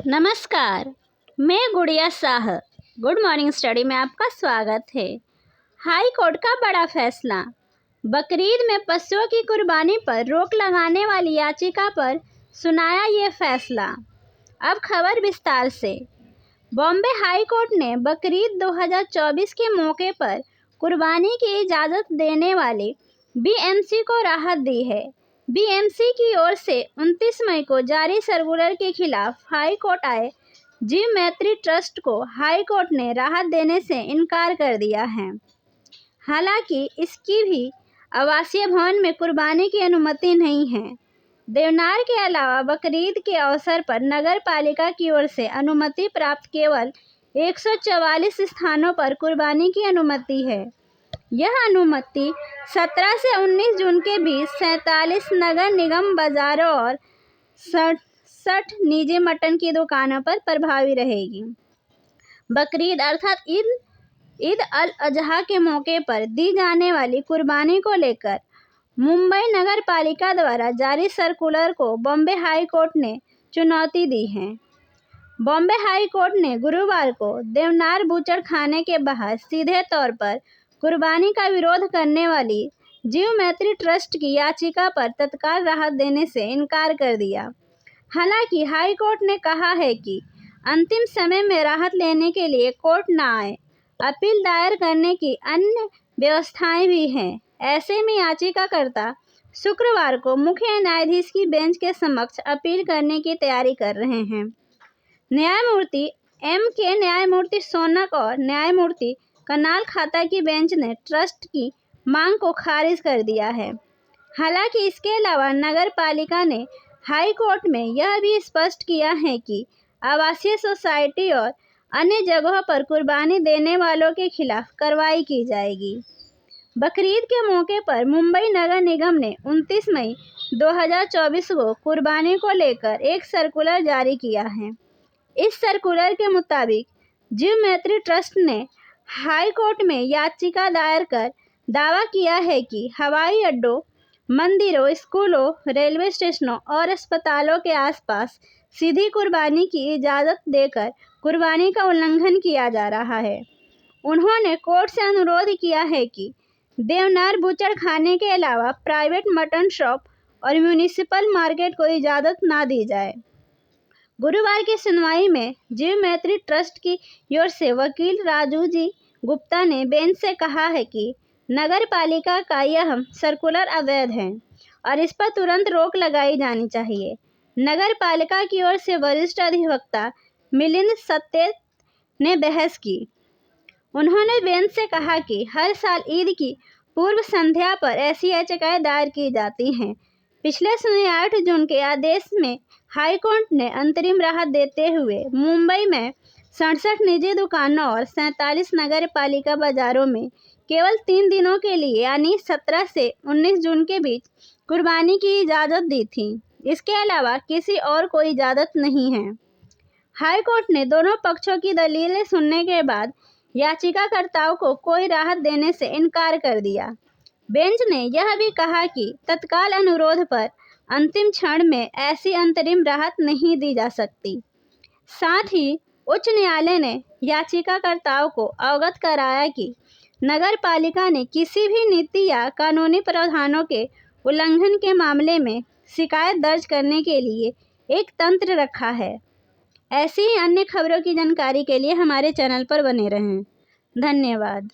नमस्कार, मैं गुड़िया शाह। गुड मॉर्निंग स्टडी में आपका स्वागत है। हाई कोर्ट का बड़ा फैसला। बकरीद में पशुओं की कुर्बानी पर रोक लगाने वाली याचिका पर सुनाया ये फैसला। अब खबर विस्तार से। बॉम्बे हाई कोर्ट ने बकरीद 2024 के मौके पर कुर्बानी की इजाज़त देने वाले बीएमसी को राहत दी है। बीएमसी की ओर से 29 मई को जारी सर्कुलर के खिलाफ हाई कोर्ट आए जीव मैत्री ट्रस्ट को हाई कोर्ट ने राहत देने से इनकार कर दिया है। हालांकि इसकी भी आवासीय भवन में कुर्बानी की अनुमति नहीं है। देवनार के अलावा बकरीद के अवसर पर नगर पालिका की ओर से अनुमति प्राप्त केवल 144 स्थानों पर कुर्बानी की अनुमति है। यह अनुमति 17 से 19 जून के बीच 47 नगर निगम बाजारों और 67 निजी मटन की दुकानों पर प्रभावी रहेगी। बकरीद अर्थात ईद अल अजहा के मौके पर दी जाने वाली कुर्बानी को लेकर मुंबई नगर पालिका द्वारा जारी सर्कुलर को बॉम्बे हाई कोर्ट ने चुनौती दी है। बॉम्बे हाई कोर्ट ने गुरुवार को देवनार बूचड़ खाने के बाहर सीधे तौर पर कुर्बानी का विरोध करने वाली जीव मैत्री ट्रस्ट की याचिका पर तत्काल राहत देने से इनकार कर दिया। हालांकि हाई कोर्ट ने कहा है कि अंतिम समय में राहत लेने के लिए कोर्ट न आए। अपील दायर करने की अन्य व्यवस्थाएं भी हैं। ऐसे में याचिकाकर्ता शुक्रवार को मुख्य न्यायाधीश की बेंच के समक्ष अपील करने की तैयारी कर रहे हैं। न्यायमूर्ति M.K. न्यायमूर्ति सोनक और न्यायमूर्ति कनाल खाता की बेंच ने ट्रस्ट की मांग को खारिज कर दिया है। हालांकि इसके अलावा नगर पालिका ने हाई कोर्ट में यह भी स्पष्ट किया है कि आवासीय सोसाइटी और अन्य जगहों पर कुर्बानी देने वालों के खिलाफ कार्रवाई की जाएगी। बकरीद के मौके पर मुंबई नगर निगम ने 29 मई 2024 को कुर्बानी को लेकर एक सर्कुलर जारी किया है। इस सर्कुलर के मुताबिक जीव मैत्री ट्रस्ट ने हाई कोर्ट में याचिका दायर कर दावा किया है कि हवाई अड्डों, मंदिरों, स्कूलों, रेलवे स्टेशनों और अस्पतालों के आसपास सीधी कुर्बानी की इजाज़त देकर कुर्बानी का उल्लंघन किया जा रहा है। उन्होंने कोर्ट से अनुरोध किया है कि देवनार बूचड़ खाने के अलावा प्राइवेट मटन शॉप और म्यूनिसिपल मार्केट को इजाज़त ना दी जाए। गुरुवार की सुनवाई में जीव मैत्री ट्रस्ट की ओर से वकील राजू जी गुप्ता ने बेंच से कहा है कि नगर पालिका का यह सर्कुलर अवैध है और इस पर तुरंत रोक लगाई जानी चाहिए। नगर पालिका की ओर से वरिष्ठ अधिवक्ता मिलिंद सत्तेत ने बहस की। उन्होंने बेंच से कहा कि हर साल ईद की पूर्व संध्या पर ऐसी याचिकाएं दायर की जाती हैं। पिछले सुनवाई 8 जून के आदेश में हाई कोर्ट ने अंतरिम राहत देते हुए मुंबई में 67 निजी दुकानों और 47 नगर पालिका बाजारों में केवल 3 दिनों के लिए यानी 17 से 19 जून के बीच कुर्बानी की इजाज़त दी थी। इसके अलावा किसी और कोई इजाज़त नहीं है। हाई कोर्ट ने दोनों पक्षों की दलीलें सुनने के बाद याचिकाकर्ताओं को कोई राहत देने से इनकार कर दिया। बेंच ने यह भी कहा कि तत्काल अनुरोध पर अंतिम क्षण में ऐसी अंतरिम राहत नहीं दी जा सकती। साथ ही उच्च न्यायालय ने याचिकाकर्ताओं को अवगत कराया कि नगर पालिका ने किसी भी नीति या कानूनी प्रावधानों के उल्लंघन के मामले में शिकायत दर्ज करने के लिए एक तंत्र रखा है। ऐसी ही अन्य खबरों की जानकारी के लिए हमारे चैनल पर बने रहें। धन्यवाद।